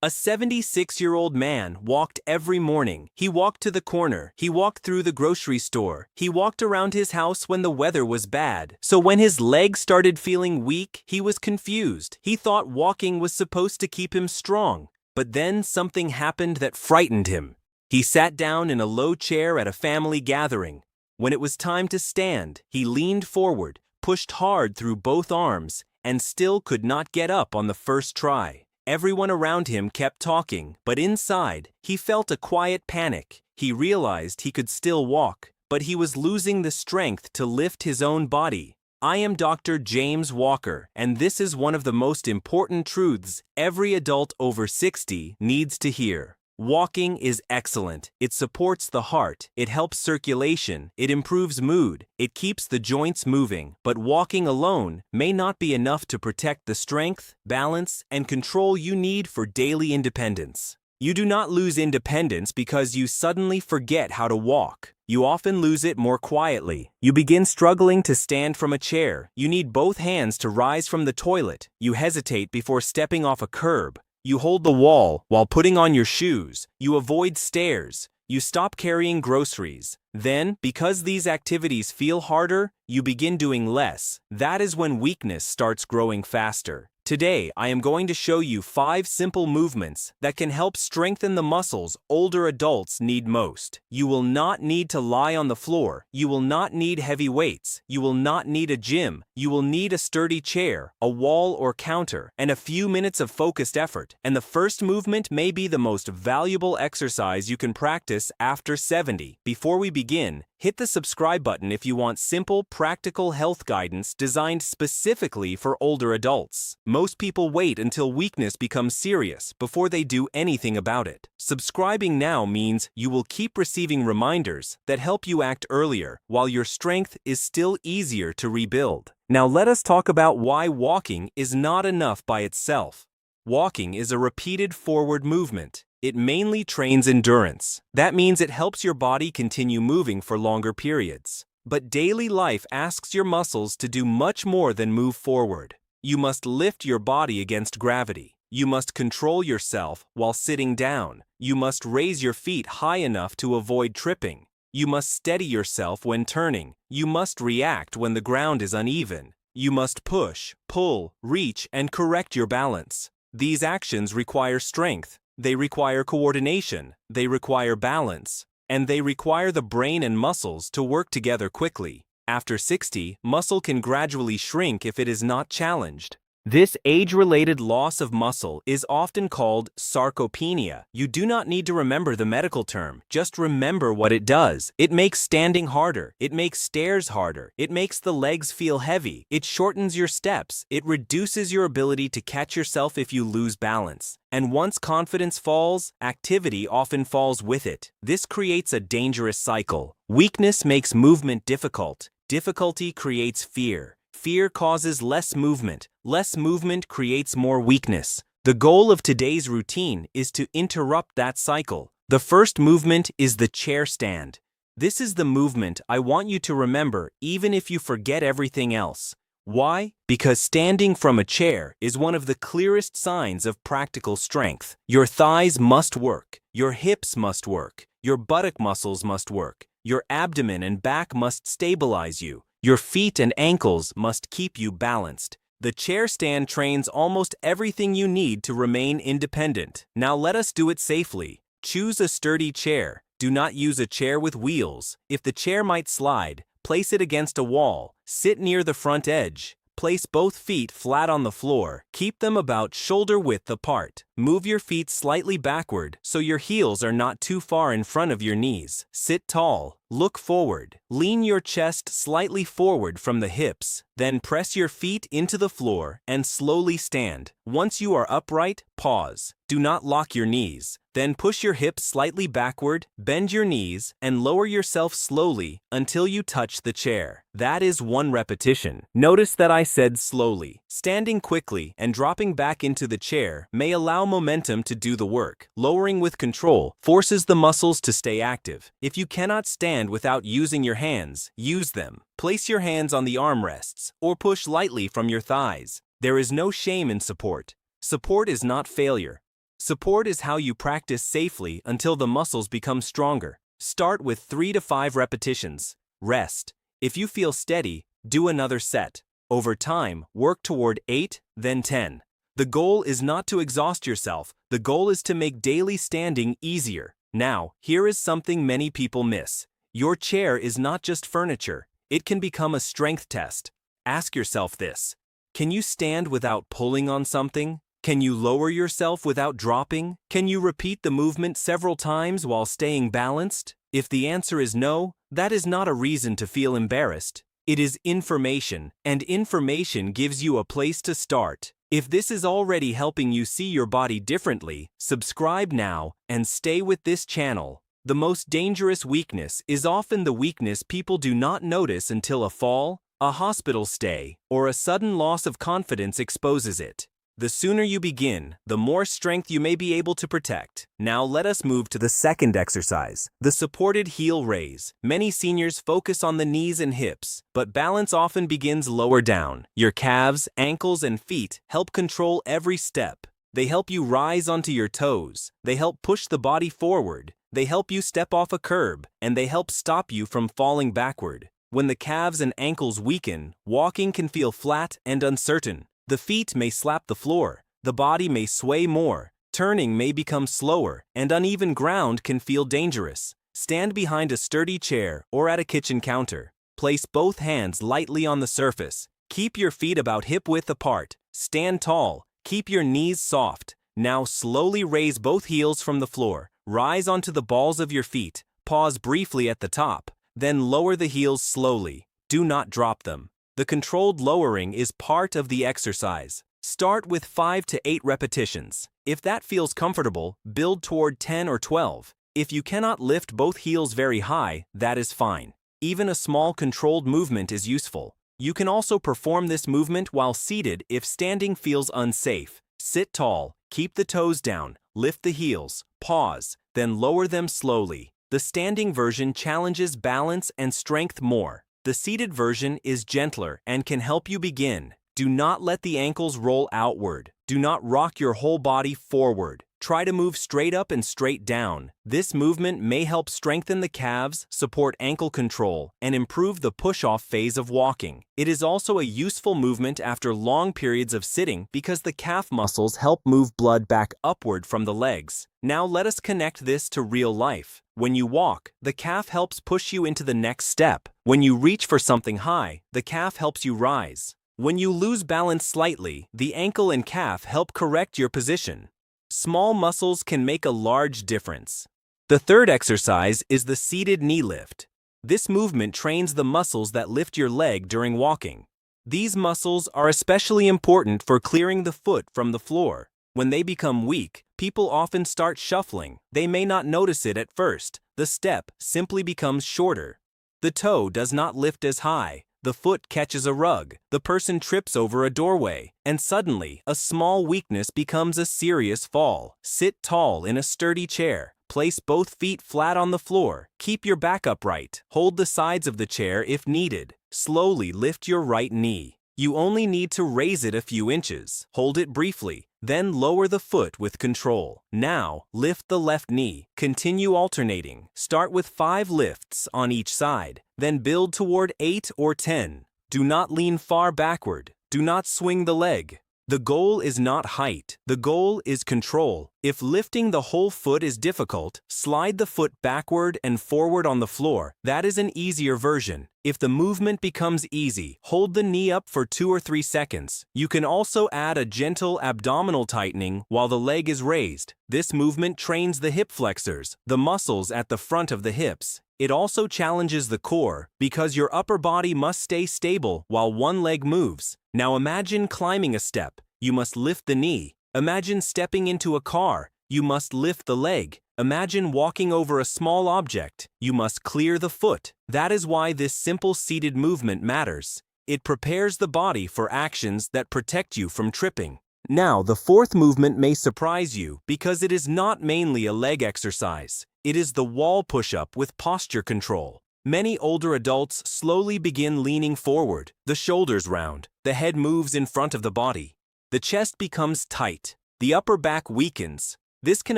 A 76-year-old man walked every morning. He walked to the corner. He walked through the grocery store. He walked around his house when the weather was bad. So when his legs started feeling weak, he was confused. He thought walking was supposed to keep him strong. But then something happened that frightened him. He sat down in a low chair at a family gathering. When it was time to stand, he leaned forward, pushed hard through both arms, and still could not get up on the first try. Everyone around him kept talking, but inside, he felt a quiet panic. He realized he could still walk, but he was losing the strength to lift his own body. I am Dr. James Walker, and this is one of the most important truths every adult over 60 needs to hear. Walking is excellent. It supports the heart, it helps circulation, it improves mood, it keeps the joints moving. But walking alone may not be enough to protect the strength, balance, and control you need for daily independence. You do not lose independence because you suddenly forget how to walk. You often lose it more quietly. You begin struggling to stand from a chair. You need both hands to rise from the toilet. You hesitate before stepping off a curb. You hold the wall while putting on your shoes. You avoid stairs. You stop carrying groceries. Then, because these activities feel harder, you begin doing less. That is when weakness starts growing faster. Today, I am going to show you 5 simple movements that can help strengthen the muscles older adults need most. You will not need to lie on the floor. You will not need heavy weights. You will not need a gym. You will need a sturdy chair, a wall or counter, and a few minutes of focused effort. And the first movement may be the most valuable exercise you can practice after 70. Before we begin, hit the subscribe button if you want simple, practical health guidance designed specifically for older adults. Most people wait until weakness becomes serious before they do anything about it. Subscribing now means you will keep receiving reminders that help you act earlier, while your strength is still easier to rebuild. Now let us talk about why walking is not enough by itself. Walking is a repeated forward movement. It mainly trains endurance. That means it helps your body continue moving for longer periods. But daily life asks your muscles to do much more than move forward. You must lift your body against gravity. You must control yourself while sitting down. You must raise your feet high enough to avoid tripping. You must steady yourself when turning. You must react when the ground is uneven. You must push, pull, reach, and correct your balance. These actions require strength. They require coordination, they require balance, and they require the brain and muscles to work together quickly. After 60, muscle can gradually shrink if it is not challenged. This age-related loss of muscle is often called sarcopenia. You do not need to remember the medical term, just remember what it does. It makes standing harder. It makes stairs harder. It makes the legs feel heavy. It shortens your steps. It reduces your ability to catch yourself if you lose balance. And once confidence falls, activity often falls with it. This creates a dangerous cycle. Weakness makes movement difficult. Difficulty creates fear. Fear causes less movement. Less movement creates more weakness. The goal of today's routine is to interrupt that cycle. The first movement is the chair stand. This is the movement I want you to remember even if you forget everything else. Why? Because standing from a chair is one of the clearest signs of practical strength. Your thighs must work. Your hips must work. Your buttock muscles must work. Your abdomen and back must stabilize you. Your feet and ankles must keep you balanced. The chair stand trains almost everything you need to remain independent. Now let us do it safely. Choose a sturdy chair. Do not use a chair with wheels. If the chair might slide, place it against a wall. Sit near the front edge. Place both feet flat on the floor. Keep them about shoulder width apart. Move your feet slightly backward so your heels are not too far in front of your knees. Sit tall. Look forward. Lean your chest slightly forward from the hips. Then press your feet into the floor and slowly stand. Once you are upright, pause. Do not lock your knees. Then push your hips slightly backward, bend your knees, and lower yourself slowly until you touch the chair. That is 1 repetition. Notice that I said slowly. Standing quickly and dropping back into the chair may allow momentum to do the work. Lowering with control forces the muscles to stay active. If you cannot stand without using your hands, use them. Place your hands on the armrests or push lightly from your thighs. There is no shame in support. Support is not failure. Support is how you practice safely until the muscles become stronger. Start with 3 to 5 repetitions. Rest. If you feel steady, do another set. Over time, work toward 8, then 10. The goal is not to exhaust yourself, the goal is to make daily standing easier. Now, here is something many people miss. Your chair is not just furniture, it can become a strength test. Ask yourself this: can you stand without pulling on something? Can you lower yourself without dropping? Can you repeat the movement several times while staying balanced? If the answer is no, that is not a reason to feel embarrassed. It is information, and information gives you a place to start. If this is already helping you see your body differently, subscribe now and stay with this channel. The most dangerous weakness is often the weakness people do not notice until a fall, a hospital stay, or a sudden loss of confidence exposes it. The sooner you begin, the more strength you may be able to protect. Now let us move to the second exercise, the supported heel raise. Many seniors focus on the knees and hips, but balance often begins lower down. Your calves, ankles, and feet help control every step. They help you rise onto your toes. They help push the body forward. They help you step off a curb, and they help stop you from falling backward. When the calves and ankles weaken, walking can feel flat and uncertain. The feet may slap the floor, the body may sway more, turning may become slower, and uneven ground can feel dangerous. Stand behind a sturdy chair or at a kitchen counter. Place both hands lightly on the surface. Keep your feet about hip-width apart. Stand tall. Keep your knees soft. Now slowly raise both heels from the floor. Rise onto the balls of your feet. Pause briefly at the top. Then lower the heels slowly. Do not drop them. The controlled lowering is part of the exercise. Start with 5 to 8 repetitions. If that feels comfortable, build toward 10 or 12. If you cannot lift both heels very high, that is fine. Even a small controlled movement is useful. You can also perform this movement while seated if standing feels unsafe. Sit tall, keep the toes down, lift the heels, pause, then lower them slowly. The standing version challenges balance and strength more. The seated version is gentler and can help you begin. Do not let the ankles roll outward. Do not rock your whole body forward. Try to move straight up and straight down. This movement may help strengthen the calves, support ankle control, and improve the push-off phase of walking. It is also a useful movement after long periods of sitting because the calf muscles help move blood back upward from the legs. Now let us connect this to real life. When you walk, the calf helps push you into the next step. When you reach for something high, the calf helps you rise. When you lose balance slightly, the ankle and calf help correct your position. Small muscles can make a large difference. The third exercise is the seated knee lift. This movement trains the muscles that lift your leg during walking. These muscles are especially important for clearing the foot from the floor. When they become weak, people often start shuffling. They may not notice it at first. The step simply becomes shorter. The toe does not lift as high. The foot catches a rug, the person trips over a doorway, and suddenly, a small weakness becomes a serious fall. Sit tall in a sturdy chair. Place both feet flat on the floor. Keep your back upright. Hold the sides of the chair if needed. Slowly lift your right knee. You only need to raise it a few inches. Hold it briefly, then lower the foot with control. Now, lift the left knee. Continue alternating. Start with 5 lifts on each side, then build toward 8 or 10. Do not lean far backward. Do not swing the leg. The goal is not height. The goal is control. If lifting the whole foot is difficult, slide the foot backward and forward on the floor. That is an easier version. If the movement becomes easy, hold the knee up for 2 or 3 seconds. You can also add a gentle abdominal tightening while the leg is raised. This movement trains the hip flexors, the muscles at the front of the hips. It also challenges the core because your upper body must stay stable while one leg moves. Now imagine climbing a step. You must lift the knee. Imagine stepping into a car. You must lift the leg. Imagine walking over a small object. You must clear the foot. That is why this simple seated movement matters. It prepares the body for actions that protect you from tripping. Now, the fourth movement may surprise you because it is not mainly a leg exercise. It is the wall push-up with posture control. Many older adults slowly begin leaning forward, the shoulders round, the head moves in front of the body. The chest becomes tight, the upper back weakens, This can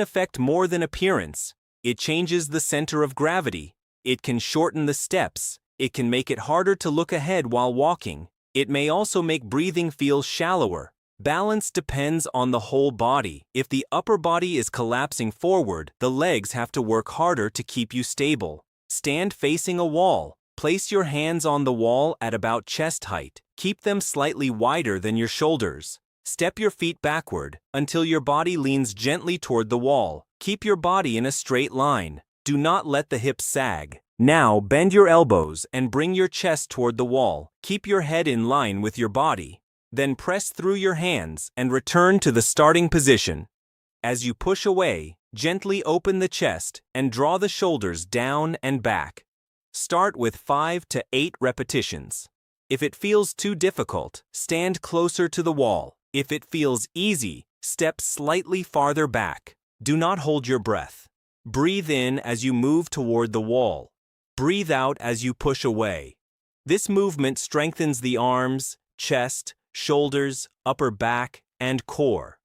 affect more than appearance. It changes the center of gravity. It can shorten the steps. It can make it harder to look ahead while walking. It may also make breathing feel shallower. Balance depends on the whole body. If the upper body is collapsing forward, the legs have to work harder to keep you stable. Stand facing a wall. Place your hands on the wall at about chest height. Keep them slightly wider than your shoulders. Step your feet backward until your body leans gently toward the wall. Keep your body in a straight line. Do not let the hips sag. Now bend your elbows and bring your chest toward the wall. Keep your head in line with your body. Then press through your hands and return to the starting position. As you push away, gently open the chest and draw the shoulders down and back. Start with 5 to 8 repetitions. If it feels too difficult, stand closer to the wall. If it feels easy, step slightly farther back. Do not hold your breath. Breathe in as you move toward the wall. Breathe out as you push away. This movement strengthens the arms, chest, shoulders, upper back, and core.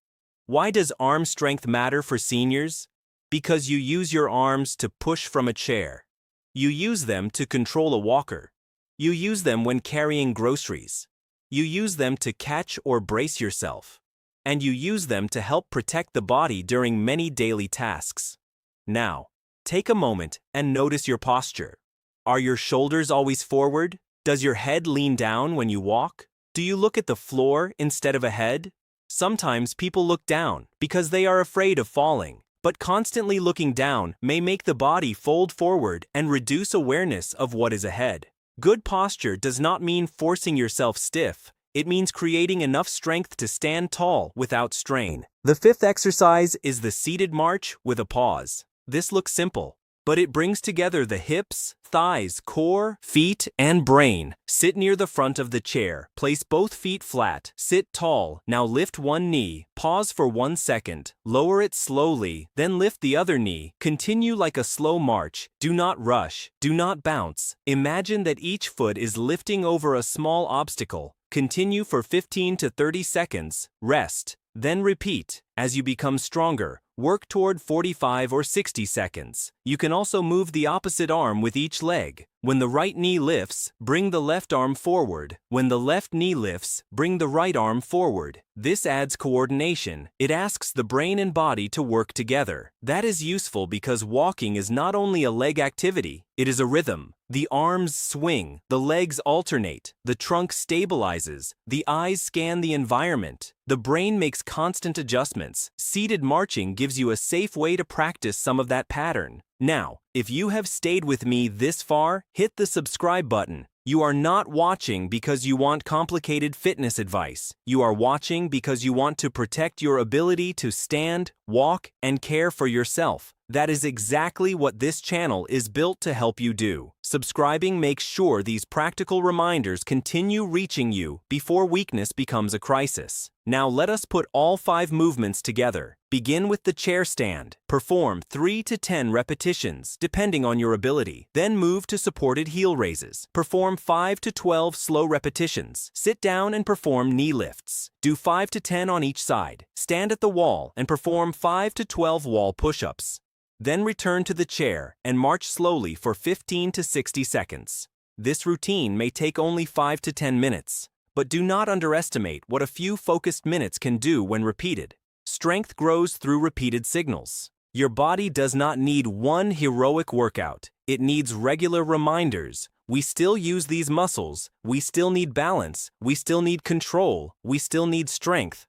Why does arm strength matter for seniors? Because you use your arms to push from a chair. You use them to control a walker. You use them when carrying groceries. You use them to catch or brace yourself. And you use them to help protect the body during many daily tasks. Now, take a moment and notice your posture. Are your shoulders always forward? Does your head lean down when you walk? Do you look at the floor instead of ahead? Sometimes people look down because they are afraid of falling, but constantly looking down may make the body fold forward and reduce awareness of what is ahead. Good posture does not mean forcing yourself stiff. It means creating enough strength to stand tall without strain. The fifth exercise is the seated march with a pause. This looks simple, but it brings together the hips, thighs, core, feet, and brain. Sit near the front of the chair. Place both feet flat. Sit tall. Now lift one knee. Pause for 1 second. Lower it slowly. Then lift the other knee. Continue like a slow march. Do not rush. Do not bounce. Imagine that each foot is lifting over a small obstacle. Continue for 15 to 30 seconds. Rest. Then repeat. As you become stronger, work toward 45 or 60 seconds. You can also move the opposite arm with each leg. When the right knee lifts, bring the left arm forward. When the left knee lifts, bring the right arm forward. This adds coordination. It asks the brain and body to work together. That is useful because walking is not only a leg activity, it is a rhythm. The arms swing, the legs alternate, the trunk stabilizes, the eyes scan the environment. The brain makes constant adjustments. Seated marching gives you a safe way to practice some of that pattern. Now, if you have stayed with me this far, hit the subscribe button. You are not watching because you want complicated fitness advice. You are watching because you want to protect your ability to stand, walk, and care for yourself. That is exactly what this channel is built to help you do. Subscribing makes sure these practical reminders continue reaching you before weakness becomes a crisis. Now let us put all 5 movements together. Begin with the chair stand. Perform 3 to 10 repetitions, depending on your ability. Then move to supported heel raises. Perform 5 to 12 slow repetitions. Sit down and perform knee lifts. Do 5 to 10 on each side. Stand at the wall and perform 5 to 12 wall push-ups. Then return to the chair and march slowly for 15 to 60 seconds. This routine may take only 5 to 10 minutes, but do not underestimate what a few focused minutes can do when repeated. Strength grows through repeated signals. Your body does not need one heroic workout. It needs regular reminders. We still use these muscles. We still need balance. We still need control. We still need strength.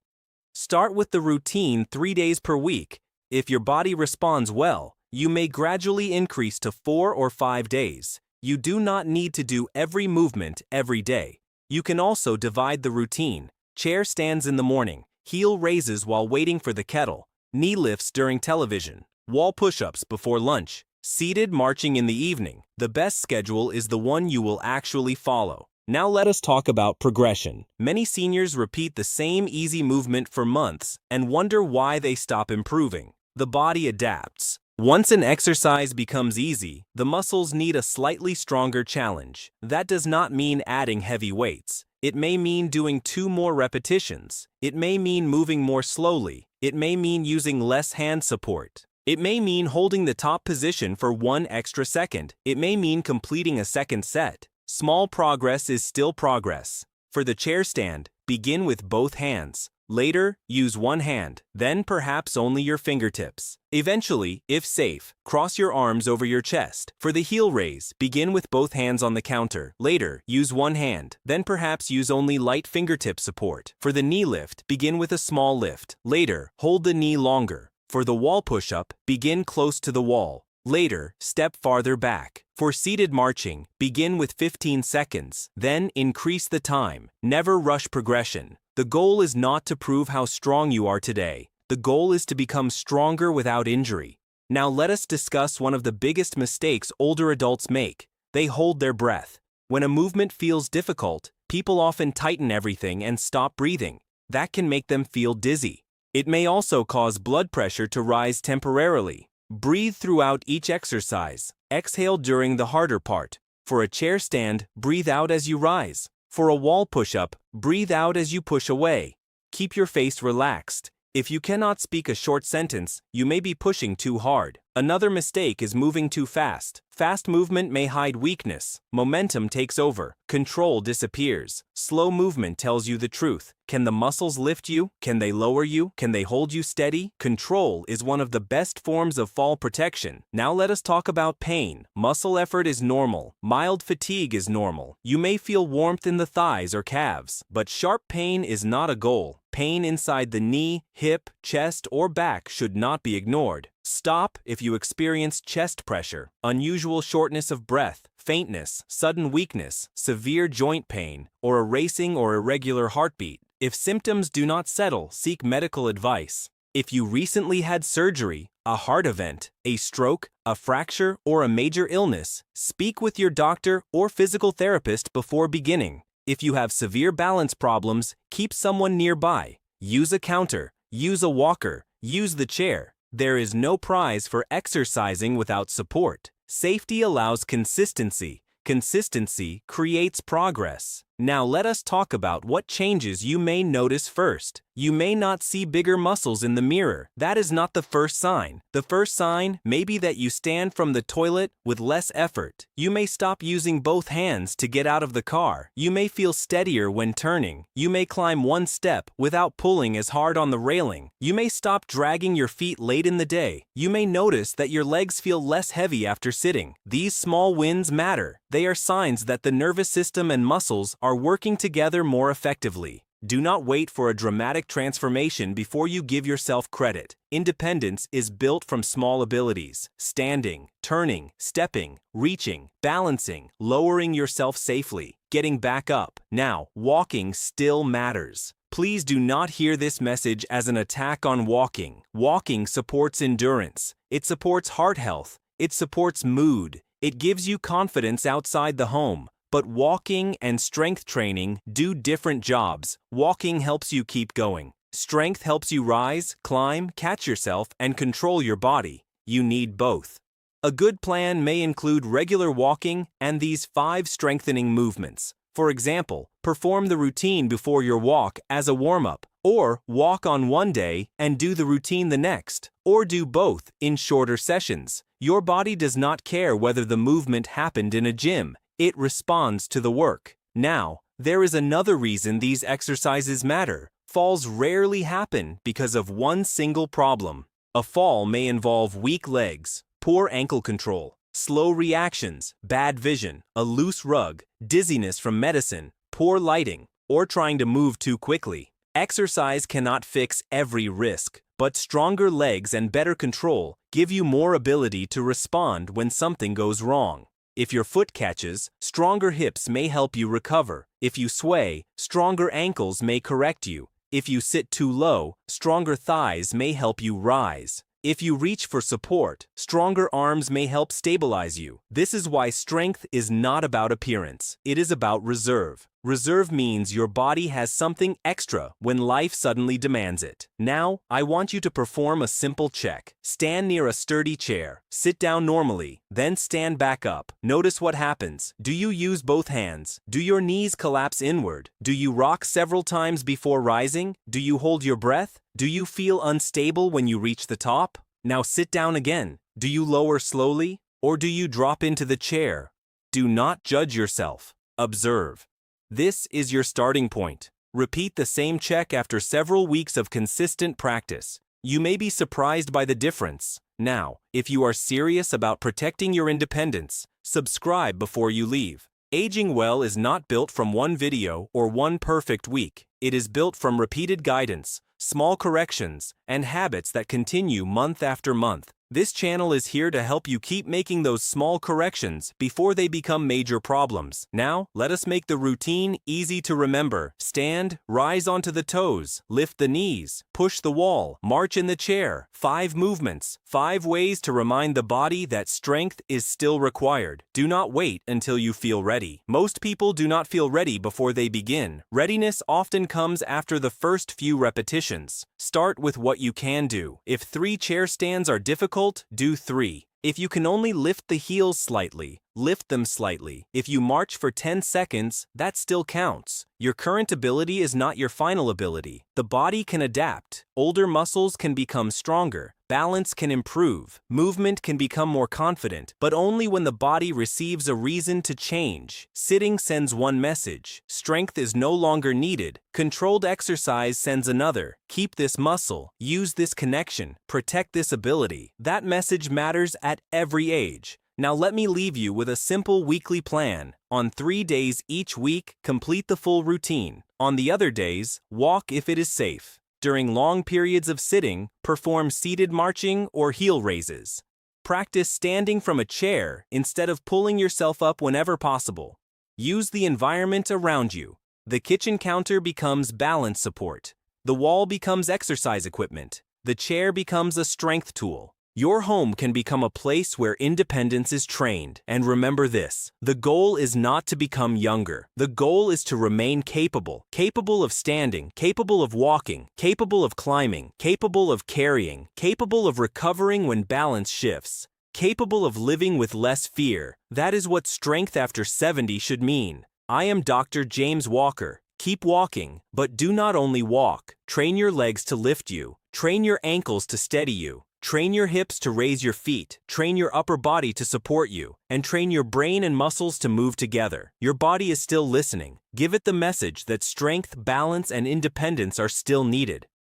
Start with the routine 3 days per week. If your body responds well, you may gradually increase to 4 or 5 days. You do not need to do every movement every day. You can also divide the routine. Chair stands in the morning, heel raises while waiting for the kettle, knee lifts during television, wall push-ups before lunch, seated marching in the evening. The best schedule is the one you will actually follow. Now let us talk about progression. Many seniors repeat the same easy movement for months and wonder why they stop improving. The body adapts. Once an exercise becomes easy, the muscles need a slightly stronger challenge. That does not mean adding heavy weights. It may mean doing 2 more repetitions. It may mean moving more slowly. It may mean using less hand support. It may mean holding the top position for 1 extra second. It may mean completing a second set. Small progress is still progress. For the chair stand, begin with both hands. Later, use one hand, then perhaps only your fingertips. Eventually, if safe, cross your arms over your chest. For the heel raise, begin with both hands on the counter. Later, use one hand, then perhaps use only light fingertip support. For the knee lift, begin with a small lift. Later, hold the knee longer. For the wall push-up, begin close to the wall. Later, step farther back. For seated marching, begin with 15 seconds, then increase the time. Never rush progression. The goal is not to prove how strong you are today. The goal is to become stronger without injury. Now let us discuss one of the biggest mistakes older adults make. They hold their breath. When a movement feels difficult, people often tighten everything and stop breathing. That can make them feel dizzy. It may also cause blood pressure to rise temporarily. Breathe throughout each exercise. Exhale during the harder part. For a chair stand, breathe out as you rise. For a wall push-up, breathe out as you push away. Keep your face relaxed. If you cannot speak a short sentence, you may be pushing too hard. Another mistake is moving too fast. Fast movement may hide weakness. Momentum takes over. Control disappears. Slow movement tells you the truth. Can the muscles lift you? Can they lower you? Can they hold you steady? Control is one of the best forms of fall protection. Now let us talk about pain. Muscle effort is normal. Mild fatigue is normal. You may feel warmth in the thighs or calves, but sharp pain is not a goal. Pain inside the knee, hip, chest, or back should not be ignored. Stop if you experience chest pressure, unusual shortness of breath, faintness, sudden weakness, severe joint pain, or a racing or irregular heartbeat. If symptoms do not settle, seek medical advice. If you recently had surgery, a heart event, a stroke, a fracture, or a major illness, speak with your doctor or physical therapist before beginning. If you have severe balance problems, keep someone nearby. Use a counter, use a walker, use the chair. There is no prize for exercising without support. Safety allows consistency. Consistency creates progress. Now let us talk about what changes you may notice first. You may not see bigger muscles in the mirror. That is not the first sign. The first sign may be that you stand from the toilet with less effort. You may stop using both hands to get out of the car. You may feel steadier when turning. You may climb one step without pulling as hard on the railing. You may stop dragging your feet late in the day. You may notice that your legs feel less heavy after sitting. These small wins matter. They are signs that the nervous system and muscles are working together more effectively. Do not wait for a dramatic transformation before you give yourself credit. Independence is built from small abilities: standing, turning, stepping, reaching, balancing, lowering yourself safely, getting back up. Now, walking still matters. Please do not hear this message as an attack on walking. Walking supports endurance. It supports heart health. It supports mood. It gives you confidence outside the home. But walking and strength training do different jobs. Walking helps you keep going. Strength helps you rise, climb, catch yourself, and control your body. You need both. A good plan may include regular walking and these 5 strengthening movements. For example, perform the routine before your walk as a warm-up, or walk on one day and do the routine the next, or do both in shorter sessions. Your body does not care whether the movement happened in a gym. It responds to the work. Now, there is another reason these exercises matter. Falls rarely happen because of one single problem. A fall may involve weak legs, poor ankle control, slow reactions, bad vision, a loose rug, dizziness from medicine, poor lighting, or trying to move too quickly. Exercise cannot fix every risk, but stronger legs and better control give you more ability to respond when something goes wrong. If your foot catches, stronger hips may help you recover. If you sway, stronger ankles may correct you. If you sit too low, stronger thighs may help you rise. If you reach for support, stronger arms may help stabilize you. This is why strength is not about appearance. It is about reserve. Reserve means your body has something extra when life suddenly demands it. Now, I want you to perform a simple check. Stand near a sturdy chair. Sit down normally, then stand back up. Notice what happens. Do you use both hands? Do your knees collapse inward? Do you rock several times before rising? Do you hold your breath? Do you feel unstable when you reach the top? Now sit down again. Do you lower slowly? Or do you drop into the chair? Do not judge yourself. Observe. This is your starting point. Repeat the same check after several weeks of consistent practice. You may be surprised by the difference. Now, if you are serious about protecting your independence, subscribe before you leave. Aging well is not built from one video or one perfect week. It is built from repeated guidance, small corrections, and habits that continue month after month. This channel is here to help you keep making those small corrections before they become major problems. Now, let us make the routine easy to remember. Stand, rise onto the toes, lift the knees, push the wall, march in the chair. 5 movements, 5 ways to remind the body that strength is still required. Do not wait until you feel ready. Most people do not feel ready before they begin. Readiness often comes after the first few repetitions. Start with what you can do. If 3 chair stands are difficult, do 3. If you can only lift the heels slightly, lift them slightly. If you march for 10 seconds, that still counts. Your current ability is not your final ability. The body can adapt. Older muscles can become stronger. Balance can improve. Movement can become more confident, but only when the body receives a reason to change. Sitting sends one message. Strength is no longer needed. Controlled exercise sends another. Keep this muscle. Use this connection. Protect this ability. That message matters at every age. Now let me leave you with a simple weekly plan. On 3 days each week, complete the full routine. On the other days, walk if it is safe. During long periods of sitting, perform seated marching or heel raises. Practice standing from a chair instead of pulling yourself up whenever possible. Use the environment around you. The kitchen counter becomes balance support. The wall becomes exercise equipment. The chair becomes a strength tool. Your home can become a place where independence is trained. And remember this, the goal is not to become younger. The goal is to remain capable. Capable of standing, capable of walking, capable of climbing, capable of carrying, capable of recovering when balance shifts, capable of living with less fear. That is what strength after 70 should mean. I am Dr. James Walker. Keep walking, but do not only walk. Train your legs to lift you. Train your ankles to steady you. Train your hips to raise your feet, train your upper body to support you, and train your brain and muscles to move together. Your body is still listening. Give it the message that strength, balance, and independence are still needed.